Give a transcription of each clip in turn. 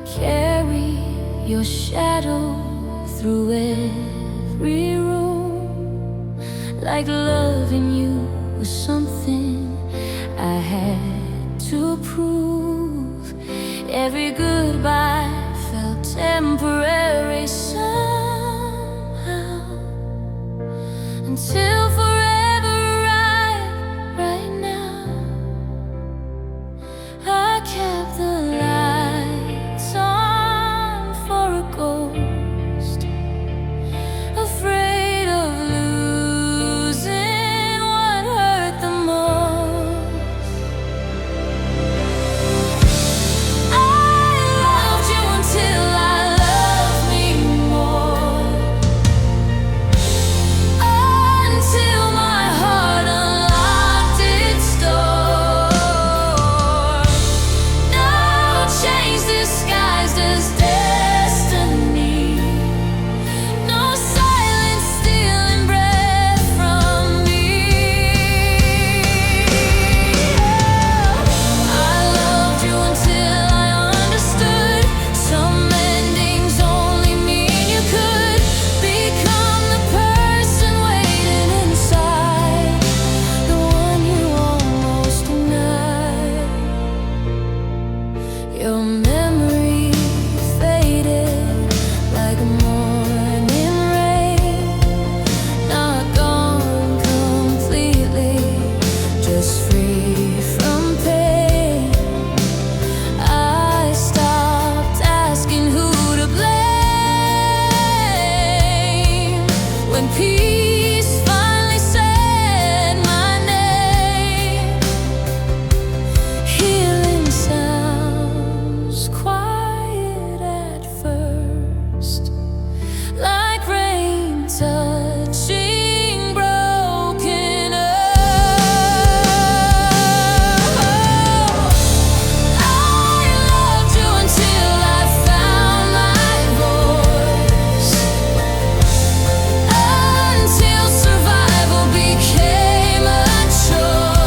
carry your shadow through every room, like loving you was something I had to prove. Every goodbye felt temporary somehow, until forever arrived right now. I kept the lights on for a ghost, afraid of losing what hurt the most. I loved you until I loved me more, until my heart unlocked its door. No chains disguised as destiny, no silence stealing breath from me. I loved you until I understood some endings only mean you could become the person waiting inside, the one you almost denied. Your memory faded like a morning rain, not gone completely, just free from pain. I stopped asking who to blame when peace finally said my name. Healing sounds quiet at first, like rain touching broken earth. I loved you until I found my voice, until survival became a choice.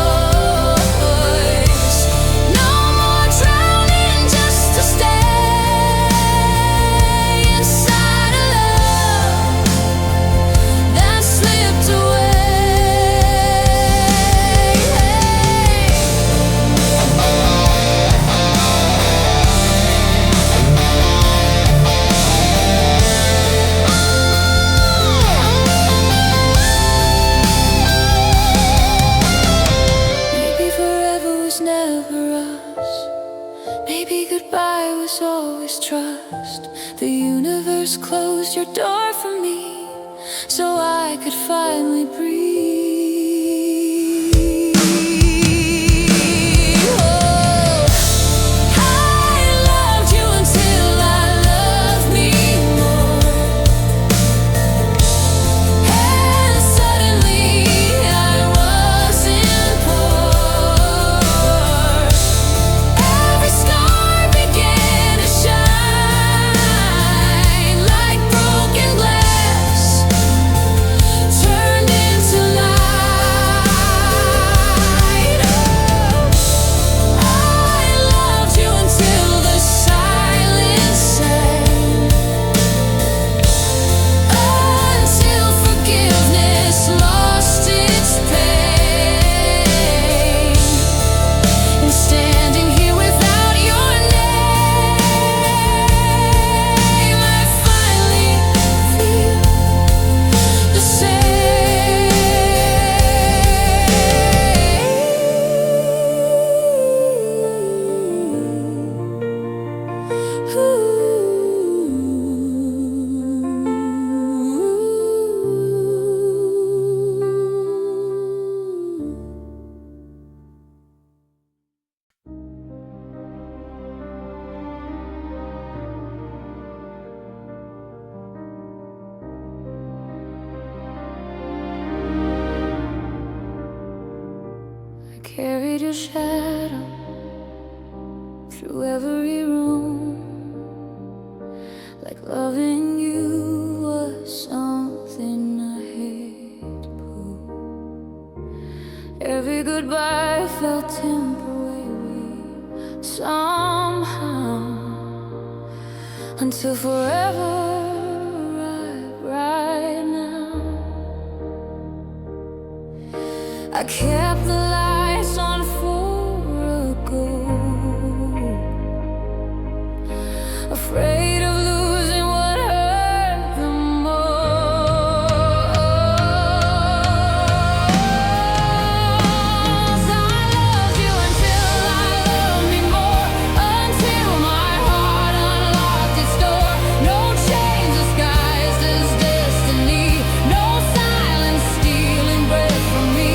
No more drowning just to stay inside a love that slipped Maybe forever was never us. Maybe goodbye was always trust. The universe closed your door for me so I could finally breathe. Oh, I loved you until I loved me more, and suddenly I wasn't poor. Every scar began to shine like broken glass, turned into light. Oh, I loved you until the silence sang, until forgiveness lost its pain. And standing here without your name, I finally feel the I carried your shadow through every room, like loving you was something I had to prove. Every goodbye felt temporary somehow, until forever, right now. I kept the lights on for a go, afraid of losing what hurt the most. I loved you until I loved me more, until my heart unlocked its door. No chains disguised as destiny, no silence stealing breath from me.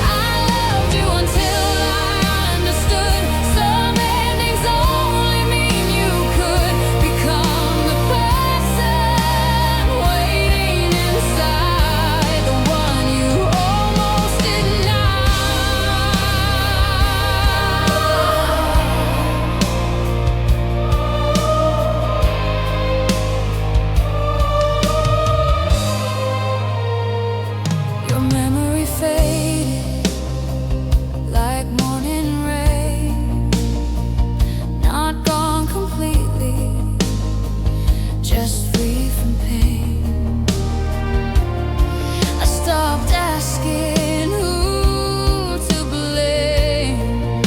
I loved you until I understood some endings only mean you could become the person waiting inside, the one you almost denied. Your memory faded like morning rain, not gone completely, just free from pain. I stopped asking who to blame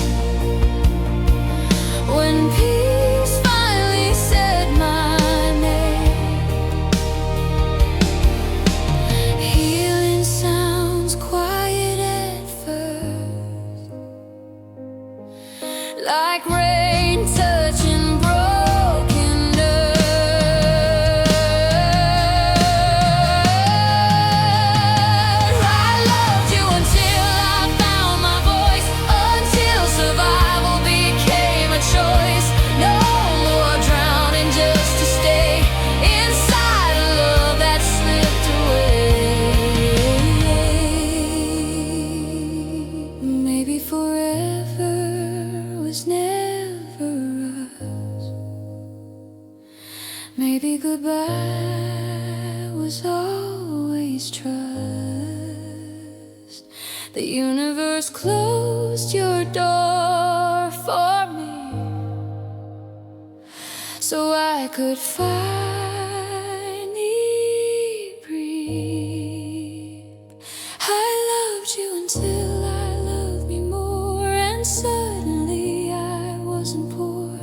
when peace finally said my name. Healing sounds quiet at first, like rain touching broken earth. I loved you until I found my voice, until survival became a choice. No more drowning just to stay inside a love that slipped away. Maybe forever was never us. Maybe goodbye was always trust. The universe closed your door for me, so I could finally breathe. I loved you until I loved me more, and suddenly I wasn't poor.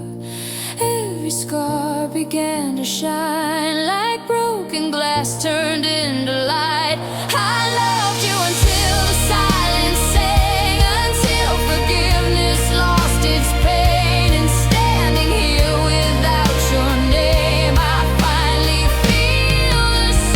Every scar began to shine, like broken glass turned into light. I loved you until the silence sang, until forgiveness lost its pain. And standing here without your name, I finally feel the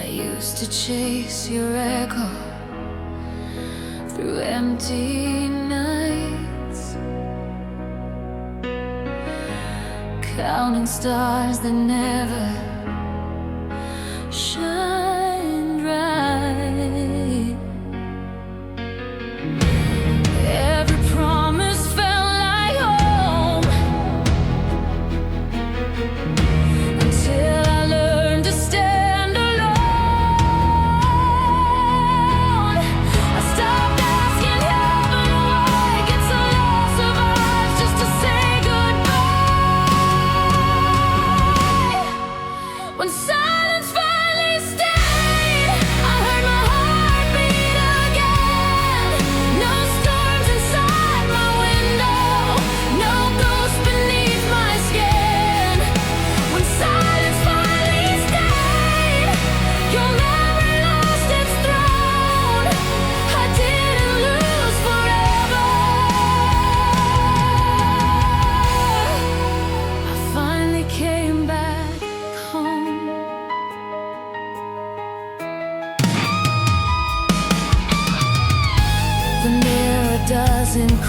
used to chase your echo through empty nights, counting stars that never shine bright. Every promise felt like home, until I learned to stand alone. I stopped asking heaven why gets a loss of eyes just to say goodbye. When silence finally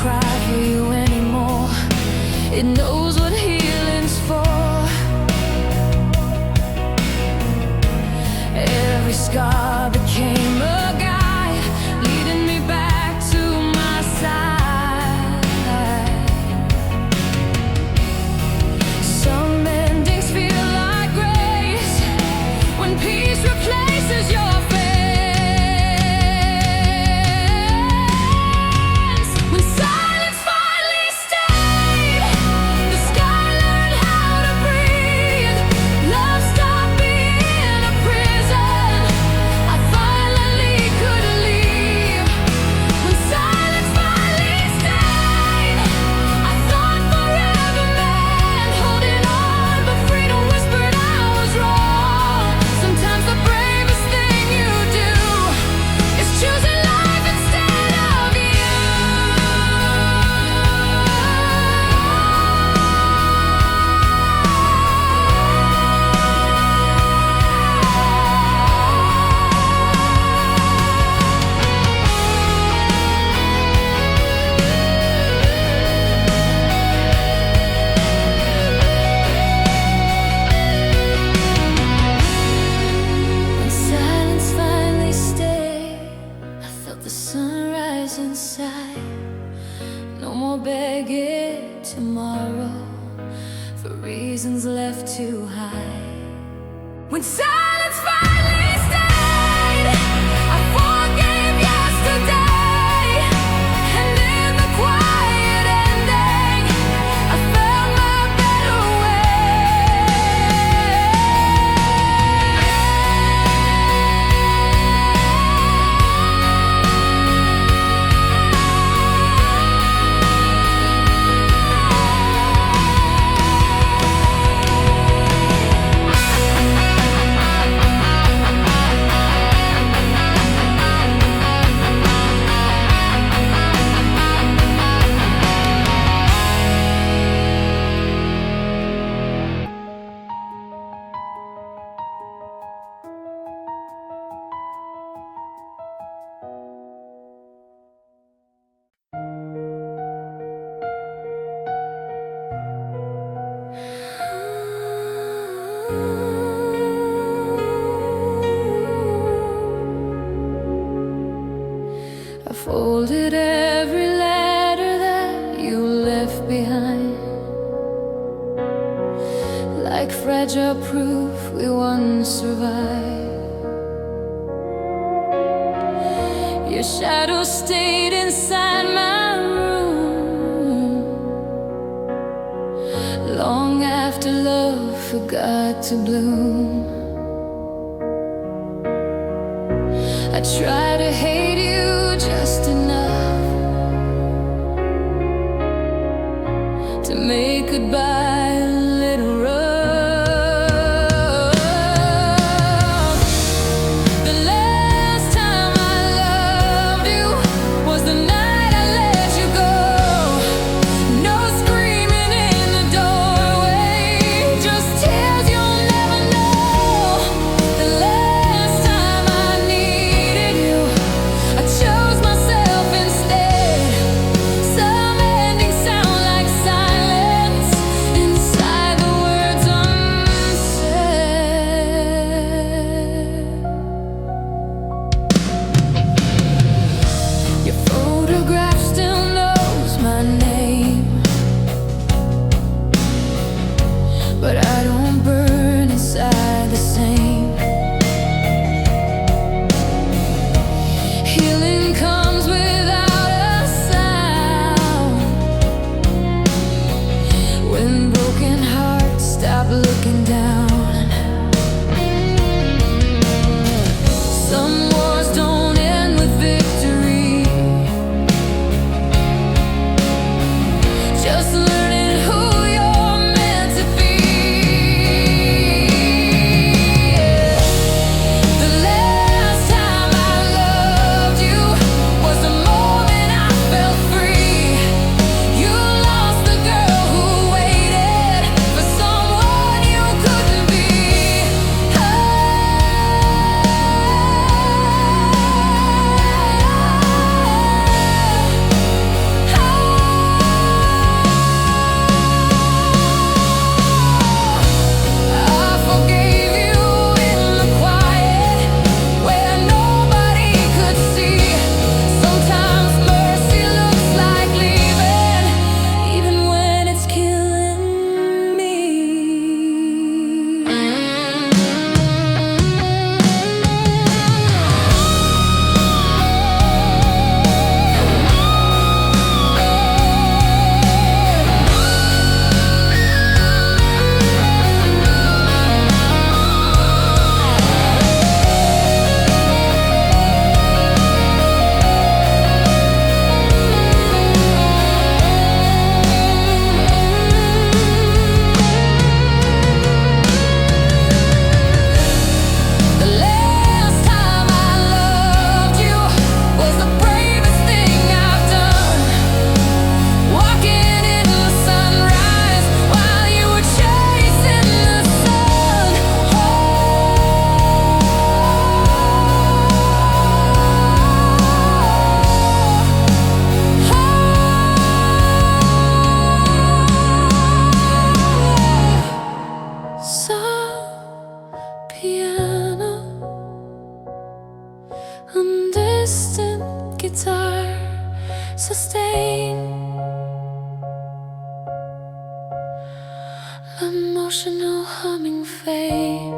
cry for you anymore. It knows what healing's for. Every scar became a guide, leading me back to my side. Some endings feel like grace when peace replaces your face. When silence finally stayed, the sky learned how to breathe. Love stopped being a prison. I finally could leave. When silence finally stayed, I thought forever meant holding on, but freedom whispered I was wrong. Sometimes the bravest thing you do is choosing life instead of you. When silence finally stayed, I felt the sunrise inside. No more begging tomorrow for reasons left too high. When silence finally stayed, I forgave yesterday. And in the quiet ending, I found my better I folded every letter that you left behind, like fragile proof we once survived. Your shadow stayed inside my room long after love forgot to bloom. I try to hate you just enough to make goodbye a little rough. The last time I loved you was the night I let you go. No screaming in the doorway, just tears you'll never know. The last time I needed you, piano, a distant guitar sustain, emotional humming fade.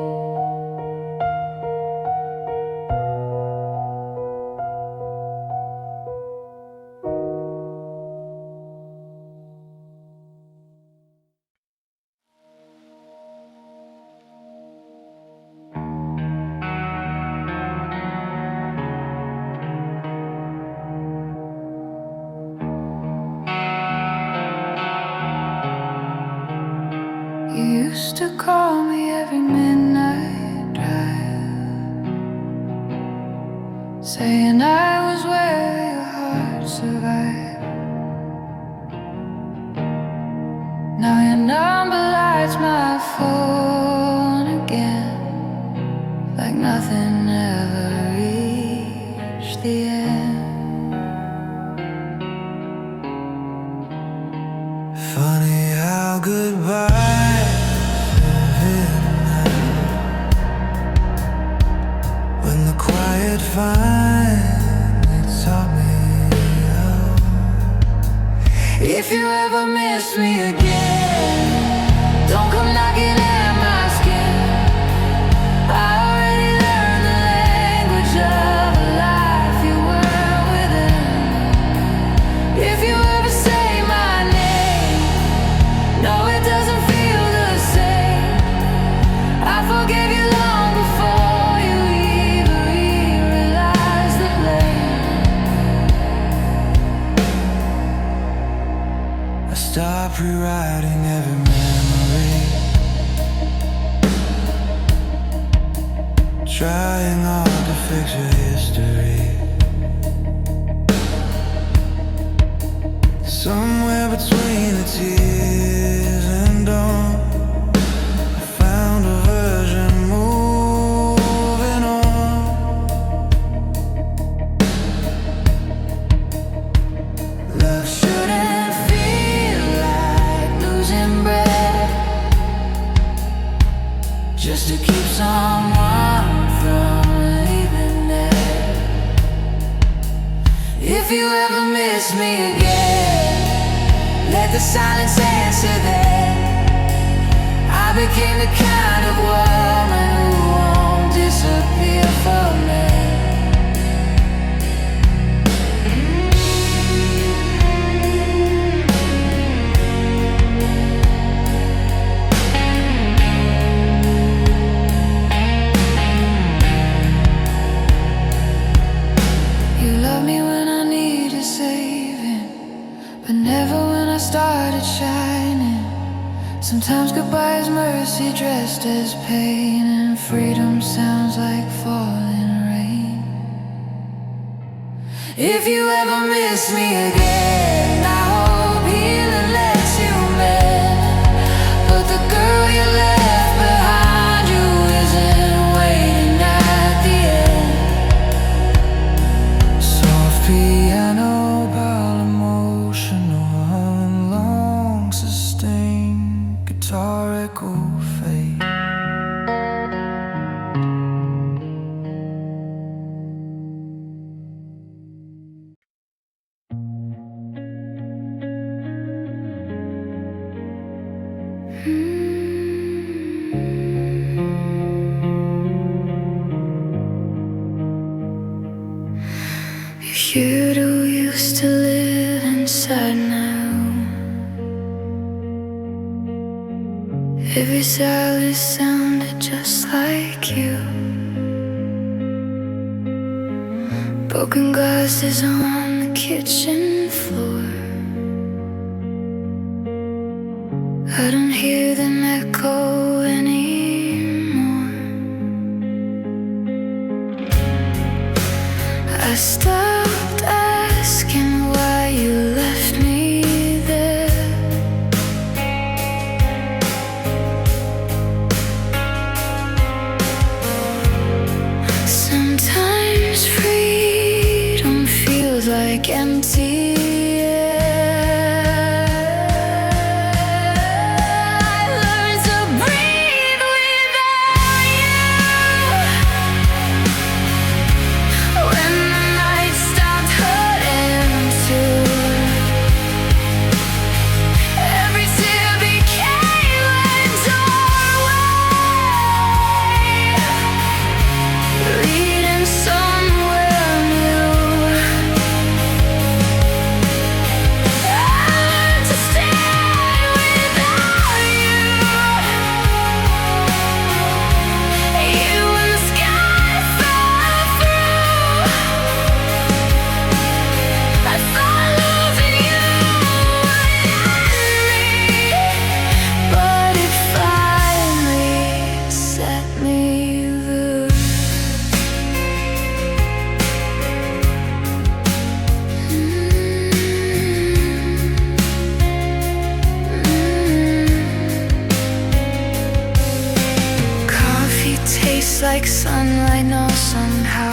You used to call me every midnight drive, saying I was where your heart survived. Now your number lights my phone again, like nothing ever reached the end. Funny how goodbye quiet finally taught me how. If you ever miss me again, don't come knocking at my skin. I already learned the language of a life you weren't within. If you ever say my name, no, it doesn't feel the same. I forgave you long before stop rewriting every memory, trying hard to fix your history. Somewhere between the tears and dawn, I found a version moving on. Love shouldn't feel like losing breath, just to keep someone from leaving there. If you ever miss me again, let the silence answer that. I became the kind of woman who won't disappear for me. Started shining. Sometimes goodbye is mercy dressed as pain, and freedom sounds like falling rain. If you ever miss me again, I hope healing lets you mend. But the girl you left behind you isn't waiting at the end. Soft piano, ball emotional, sustained guitar echo fade. You who used to live inside now. Every silence sounded just like you. Broken glasses on the kitchen floor. I don't hear them echo anymore. I stopped asking why you left me there. Sometimes freedom feels like empty air. I learned to breathe without you. feels like sunlight now somehow.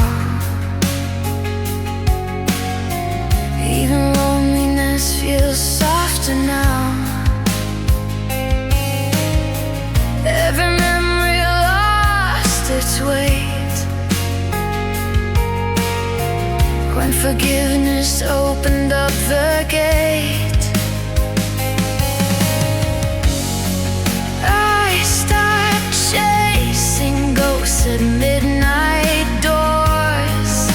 Even loneliness feels softer now. Every memory lost its weight when forgiveness opened up the gate. I stopped chasing ghosts at midnight doors.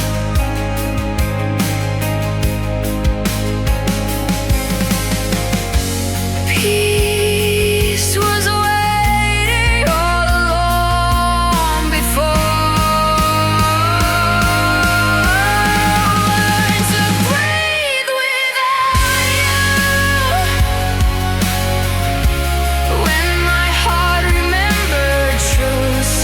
Peace was waiting all along before. Learned to breathe without you. When my heart remembered truth,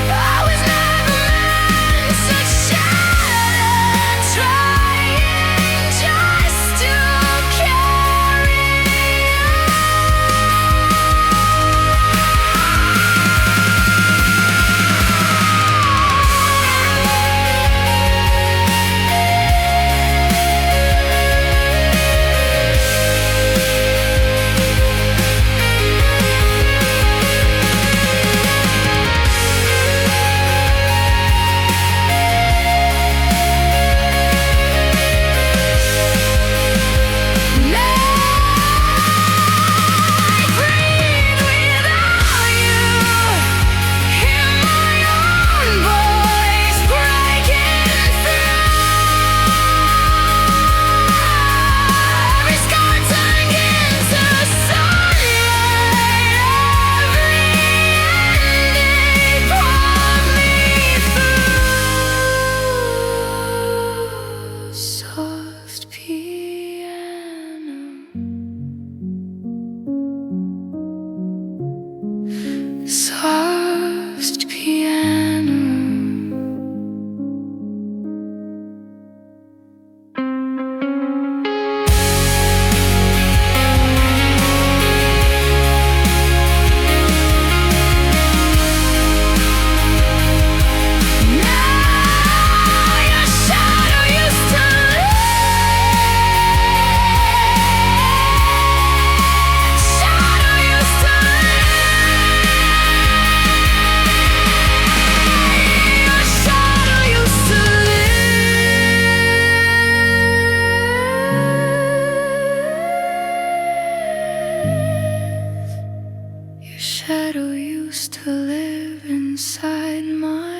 I was never meant to shed, trying just to carry soft piano, soft piano. Now your shadow used to live. Shadow used to live. Your shadow used to live. Your shadow used to live inside my